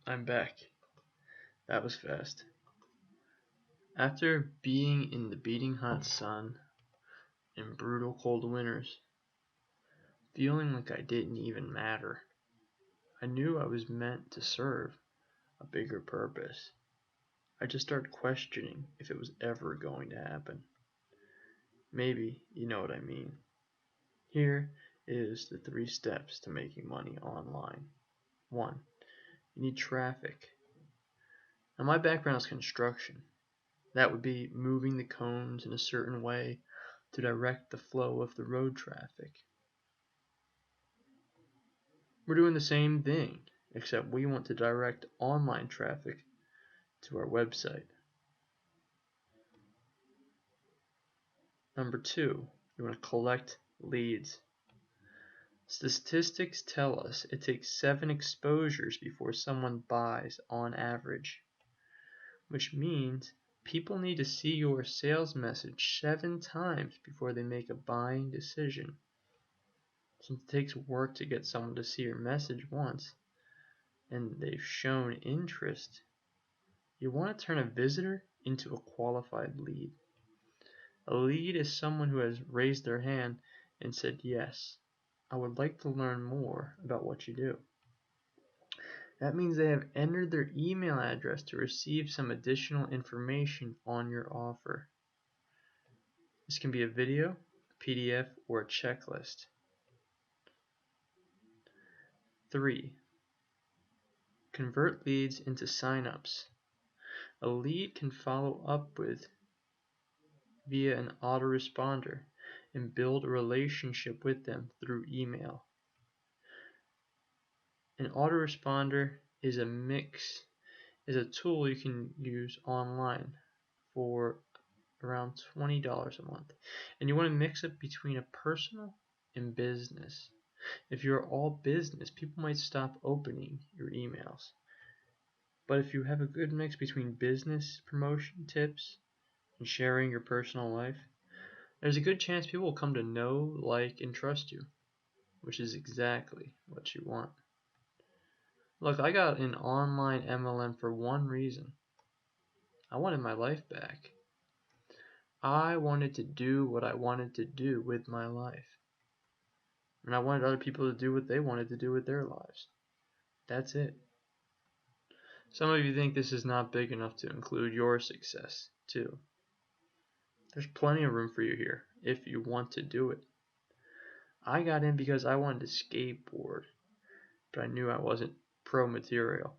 I'm back. That was fast. After being in the beating hot sun and brutal cold winters, feeling like I didn't even matter, I knew I was meant to serve a bigger purpose. I just started questioning if it was ever going to happen. Maybe you know what I mean. Here is the 3 steps to making money online. 1. You need traffic. Now my background is construction. That would be moving the cones in a certain way to direct the flow of the road traffic. We're doing the same thing, except we want to direct online traffic to our website. Number 2, you want to collect leads. Statistics tell us it takes 7 exposures before someone buys on average, which means people need to see your sales message 7 times before they make a buying decision. Since it takes work to get someone to see your message once, and they've shown interest, you want to turn a visitor into a qualified lead. A lead is someone who has raised their hand and said, "Yes, I would like to learn more about what you do." That means they have entered their email address to receive some additional information on your offer. This can be a video, a PDF, or a checklist. 3. Convert leads into signups. A lead can follow up with via an autoresponder and build a relationship with them through email. An autoresponder is a tool you can use online for around $20 a month. And you want to mix it between a personal and business. If you're all business, people might stop opening your emails. But if you have a good mix between business promotion tips and sharing your personal life, there's a good chance people will come to know, like, and trust you, which is exactly what you want. Look, I got an online MLM for one reason. I wanted my life back. I wanted to do what I wanted to do with my life. And I wanted other people to do what they wanted to do with their lives. That's it. Some of you think this is not big enough to include your success, too. There's plenty of room for you here, if you want to do it. I got in because I wanted to skateboard, but I knew I wasn't pro material.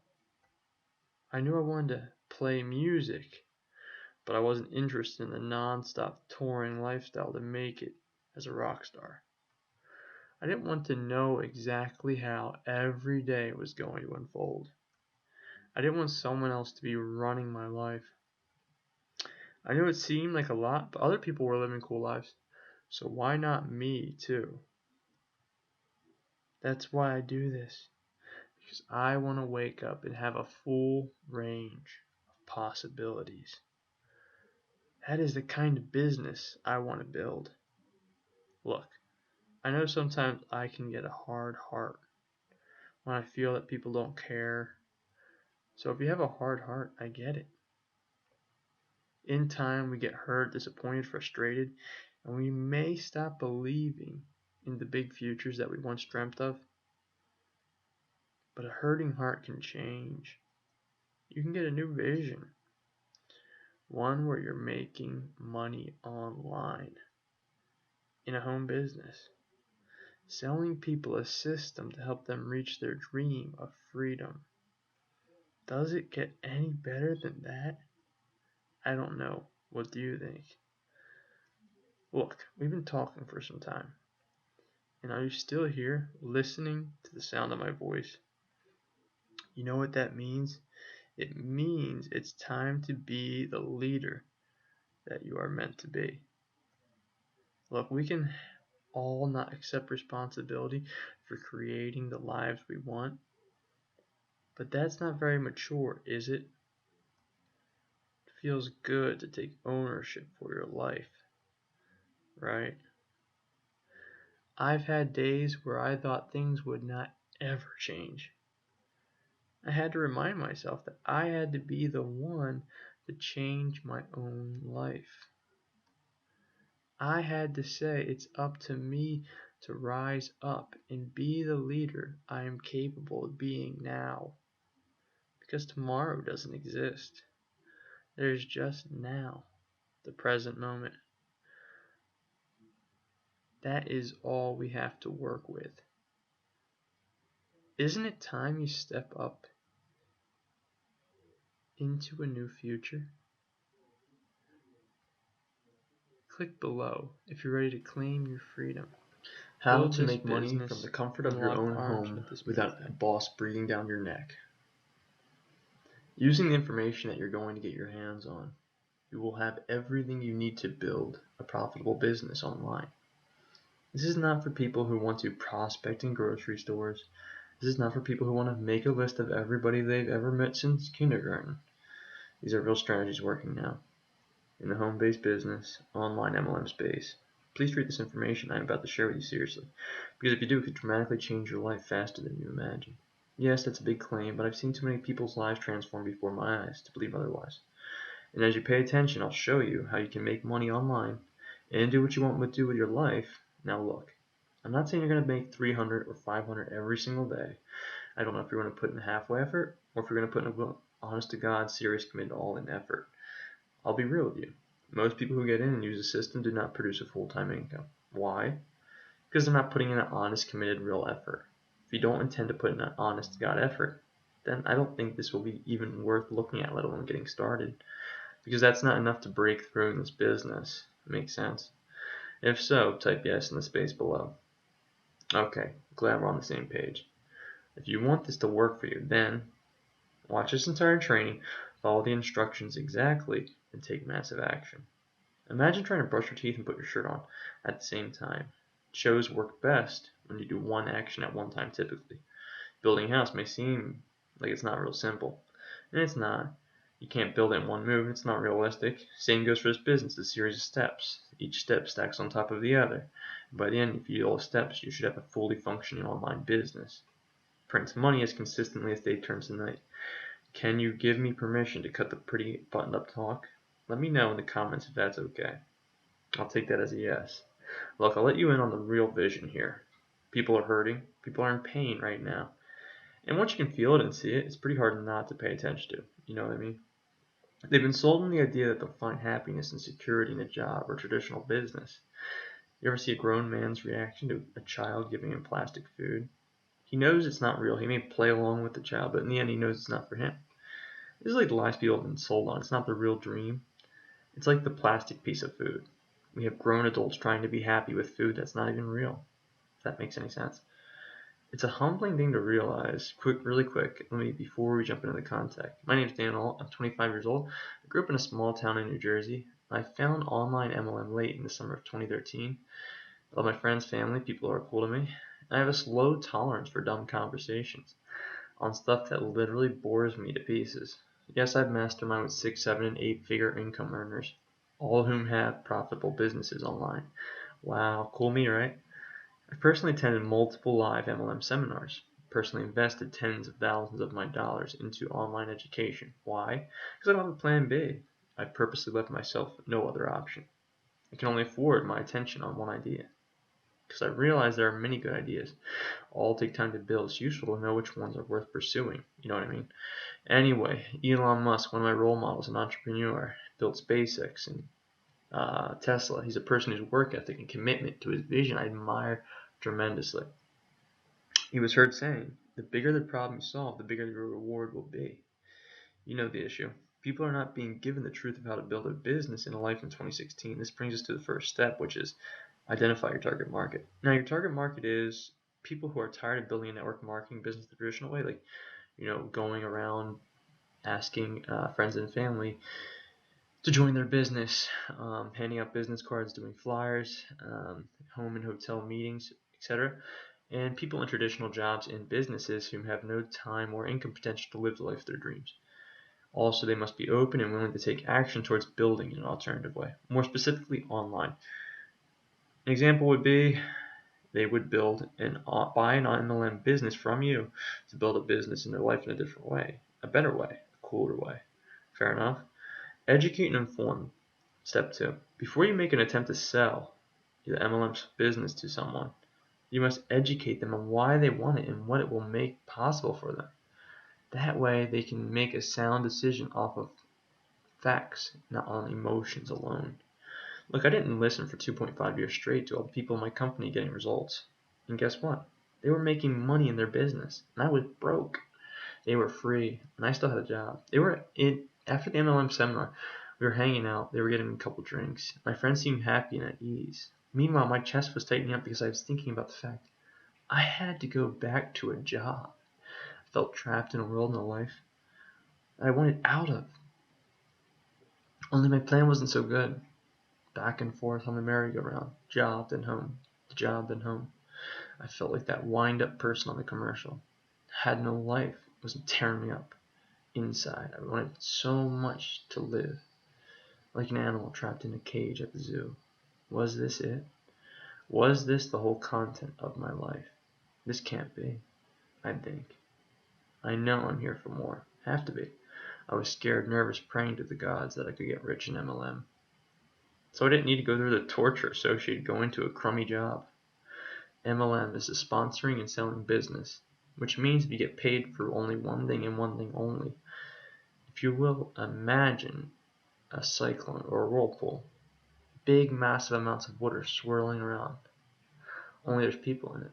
I knew I wanted to play music, but I wasn't interested in the non-stop touring lifestyle to make it as a rock star. I didn't want to know exactly how every day was going to unfold. I didn't want someone else to be running my life. I knew it seemed like a lot, but other people were living cool lives, so why not me too? That's why I do this, because I want to wake up and have a full range of possibilities. That is the kind of business I want to build. Look, I know sometimes I can get a hard heart when I feel that people don't care. So if you have a hard heart, I get it. In time, we get hurt, disappointed, frustrated, and we may stop believing in the big futures that we once dreamt of. But a hurting heart can change. You can get a new vision, one where you're making money online in a home business, selling people a system to help them reach their dream of freedom. Does it get any better than that? I don't know. What do you think? Look, we've been talking for some time. And are you still here, listening to the sound of my voice? You know what that means? It means it's time to be the leader that you are meant to be. Look, we can all not accept responsibility for creating the lives we want, but that's not very mature, is it? It feels good to take ownership for your life, right? I've had days where I thought things would not ever change. I had to remind myself that I had to be the one to change my own life. I had to say it's up to me to rise up and be the leader I am capable of being now. Because tomorrow doesn't exist. There's just now, the present moment. That is all we have to work with. Isn't it time you step up into a new future? Click below if you're ready to claim your freedom. How Build to this make money from business the comfort of and your lock own arms home with this without a movement. boss breathing down your neck. Using the information that you're going to get your hands on, you will have everything you need to build a profitable business online. This is not for people who want to prospect in grocery stores. This is not for people who want to make a list of everybody they've ever met since kindergarten. These are real strategies working now in the home-based business, online MLM space. Please treat this information I am about to share with you seriously, because if you do, it could dramatically change your life faster than you imagine. Yes, that's a big claim, but I've seen too many people's lives transform before my eyes to believe otherwise. And as you pay attention, I'll show you how you can make money online and do what you want to do with your life. Now look, I'm not saying you're going to make 300 or 500 every single day. I don't know if you're going to put in halfway effort or if you're going to put in a honest to God, serious, committed, all-in effort. I'll be real with you. Most people who get in and use the system do not produce a full-time income. Why? Because they're not putting in an honest, committed, real effort. If you don't intend to put in an honest to God effort, then I don't think this will be even worth looking at, let alone getting started. Because that's not enough to break through in this business. Makes sense? If so, type yes in the space below. Okay, glad we're on the same page. If you want this to work for you, then watch this entire training, follow the instructions exactly, and take massive action. Imagine trying to brush your teeth and put your shirt on at the same time. Shows work best when you do one action at one time typically. Building a house may seem like it's not real simple, and it's not. You can't build it in one move, it's not realistic. Same goes for this business, a series of steps. Each step stacks on top of the other. And by the end, if you do all the steps, you should have a fully functioning online business. Prints money as consistently as day turns to night. Can you give me permission to cut the pretty buttoned up talk? Let me know in the comments if that's okay. I'll take that as a yes. Look, I'll let you in on the real vision here. People are hurting. People are in pain right now. And once you can feel it and see it, it's pretty hard not to pay attention to. You know what I mean? They've been sold on the idea that they'll find happiness and security in a job or traditional business. You ever see a grown man's reaction to a child giving him plastic food? He knows it's not real. He may play along with the child, but in the end, he knows it's not for him. This is like the lies people have been sold on. It's not the real dream. It's like the plastic piece of food. We have grown adults trying to be happy with food that's not even real. If that makes any sense. It's a humbling thing to realize. Really quick, before we jump into the content. My name is Dan Alt. I'm 25 years old. I grew up in a small town in New Jersey. I found online MLM late in the summer of 2013. I love my friends, family, people who are cool to me. I have a slow tolerance for dumb conversations on stuff that literally bores me to pieces. Yes, I've mastermind with 6, 7, and 8-figure income earners, all of whom have profitable businesses online. Wow, cool me, right? I've personally attended multiple live MLM seminars, personally invested tens of thousands of my dollars into online education. Why? Because I don't have a plan B. I purposely left myself no other option. I can only afford my attention on one idea. Because I realize there are many good ideas. All take time to build. It's useful to know which ones are worth pursuing. You know what I mean? Anyway, Elon Musk, one of my role models, an entrepreneur, built SpaceX and Tesla. He's a person whose work ethic and commitment to his vision I admire tremendously. He was heard saying, the bigger the problem you solve, the bigger the reward will be. You know the issue. People are not being given the truth of how to build a business in a life in 2016. This brings us to the first step, which is identify your target market. Now, your target market is people who are tired of building a network marketing business the traditional way, like, going around asking friends and family to join their business, handing out business cards, doing flyers, home and hotel meetings, etc. And people in traditional jobs and businesses who have no time or income potential to live the life of their dreams. Also, they must be open and willing to take action towards building in an alternative way, more specifically online. An example would be they would buy an MLM business from you to build a business in their life in a different way, a better way, a cooler way. Fair enough? Educate and inform. Step 2. Before you make an attempt to sell the MLM's business to someone, you must educate them on why they want it and what it will make possible for them. That way they can make a sound decision off of facts, not on emotions alone. Look, I didn't listen for 2.5 years straight to all the people in my company getting results. And guess what? They were making money in their business, and I was broke. They were free, and I still had a job. After the MLM seminar, we were hanging out. They were getting a couple drinks. My friends seemed happy and at ease. Meanwhile, my chest was tightening up because I was thinking about the fact I had to go back to a job. I felt trapped in a world and a life I wanted out of. Only my plan wasn't so good. Back and forth on the merry-go-round, job then home, job then home. I felt like that wind-up person on the commercial. Had no life. It was tearing me up inside. I wanted so much to live, like an animal trapped in a cage at the zoo. Was this it? Was this the whole content of my life? This can't be, I think. I know I'm here for more. Have to be. I was scared, nervous, praying to the gods that I could get rich in MLM. So I didn't need to go through the torture associated with going to a crummy job. MLM is a sponsoring and selling business, which means we get paid for only one thing and one thing only. If you will, imagine a cyclone or a whirlpool. Big, massive amounts of water swirling around. Only there's people in it.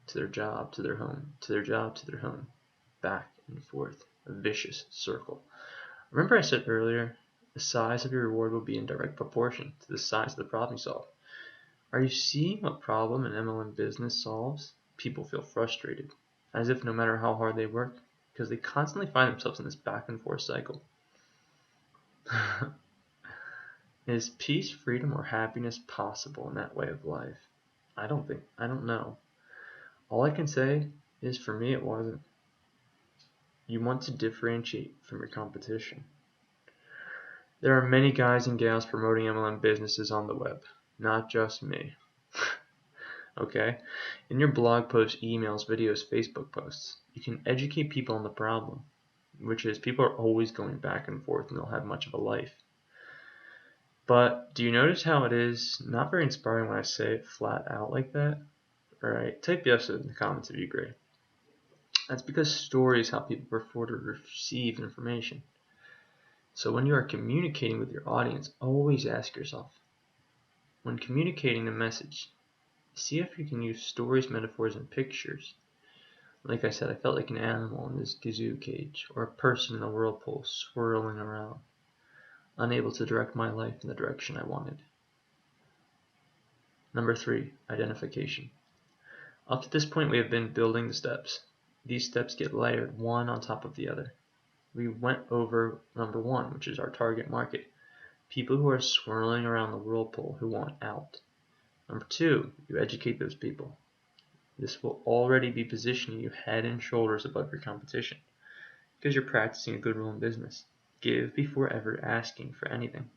To their job, to their home, to their job, to their home. Back and forth. A vicious circle. Remember I said earlier, the size of your reward will be in direct proportion to the size of the problem you solve. Are you seeing what problem an MLM business solves? People feel frustrated, as if no matter how hard they work, because they constantly find themselves in this back and forth cycle. Is peace, freedom, or happiness possible in that way of life? I don't know. All I can say is for me it wasn't. You want to differentiate from your competition. There are many guys and gals promoting MLM businesses on the web, not just me. Okay? In your blog posts, emails, videos, Facebook posts, you can educate people on the problem, which is people are always going back and forth and they'll have much of a life. But do you notice how it is not very inspiring when I say it flat out like that? Alright, type yes in the comments if you agree. That's because story is how people prefer to receive information. So when you are communicating with your audience, always ask yourself, when communicating a message, see if you can use stories, metaphors, and pictures. Like I said, I felt like an animal in this kazoo cage, or a person in a whirlpool swirling around, unable to direct my life in the direction I wanted. Number 3, identification. Up to this point, we have been building the steps. These steps get layered one on top of the other. We went over number 1, which is our target market. People who are swirling around the whirlpool who want out. Number 2, you educate those people. This will already be positioning you head and shoulders above your competition because you're practicing a good rule in business. Give before ever asking for anything.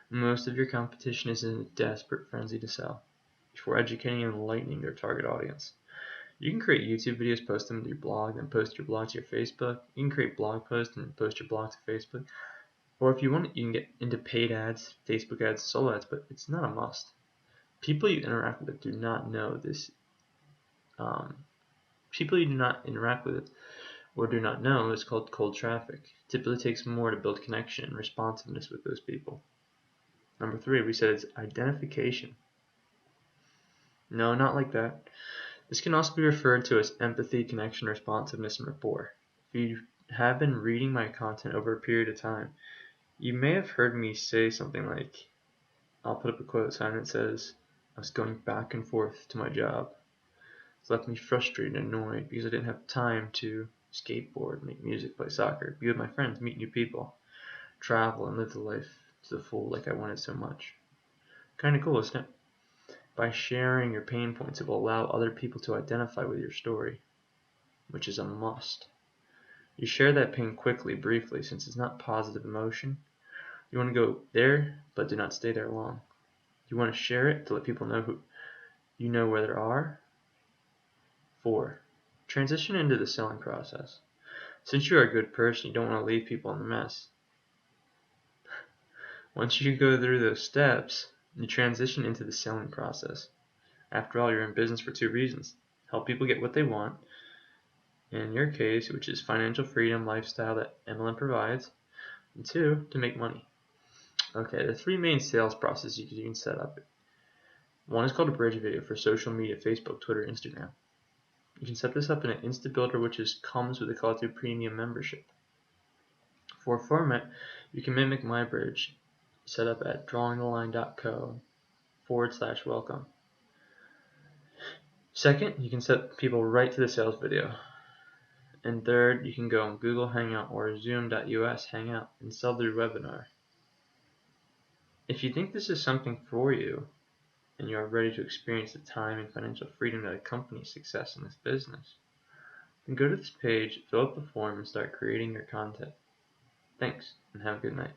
Most of your competition is in a desperate frenzy to sell before educating and enlightening their target audience. You can create YouTube videos, post them to your blog, then post your blog to your Facebook. You can create blog posts and post your blog to Facebook. Or if you want, you can get into paid ads, Facebook ads, solo ads, but it's not a must. People you interact with do not know this. People you do not interact with or do not know is called cold traffic. It typically takes more to build connection and responsiveness with those people. Number 3, we said it's identification. No, not like that. This can also be referred to as empathy, connection, responsiveness, and rapport. If you have been reading my content over a period of time, you may have heard me say something like, I'll put up a quote sign that says, I was going back and forth to my job. It left me frustrated and annoyed because I didn't have time to skateboard, make music, play soccer, be with my friends, meet new people, travel, and live the life to the full like I wanted so much. Kinda cool, isn't it? By sharing your pain points, it will allow other people to identify with your story, which is a must. You share that pain quickly, briefly, since it's not positive emotion. You want to go there, but do not stay there long. You want to share it to let people know you know where there are. 4. Transition into the selling process. Since you're a good person, you don't want to leave people in the mess. Once you go through those steps, you transition into the selling process. After all, you're in business for 2 reasons. Help people get what they want, in your case, which is financial freedom lifestyle that MLM provides, and 2, to make money. Okay, there are 3 main sales processes you can set up. One is called a bridge video for social media, Facebook, Twitter, Instagram. You can set this up in an Insta Builder, which comes with a Call to Premium membership. For a format, you can mimic MyBridge, set up at drawingtheline.co/welcome. Second, you can set people right to the sales video. And third, you can go on Google Hangout or Zoom.us Hangout and sell through webinar. If you think this is something for you, and you are ready to experience the time and financial freedom that accompanies success in this business, then go to this page, fill out the form, and start creating your content. Thanks, and have a good night.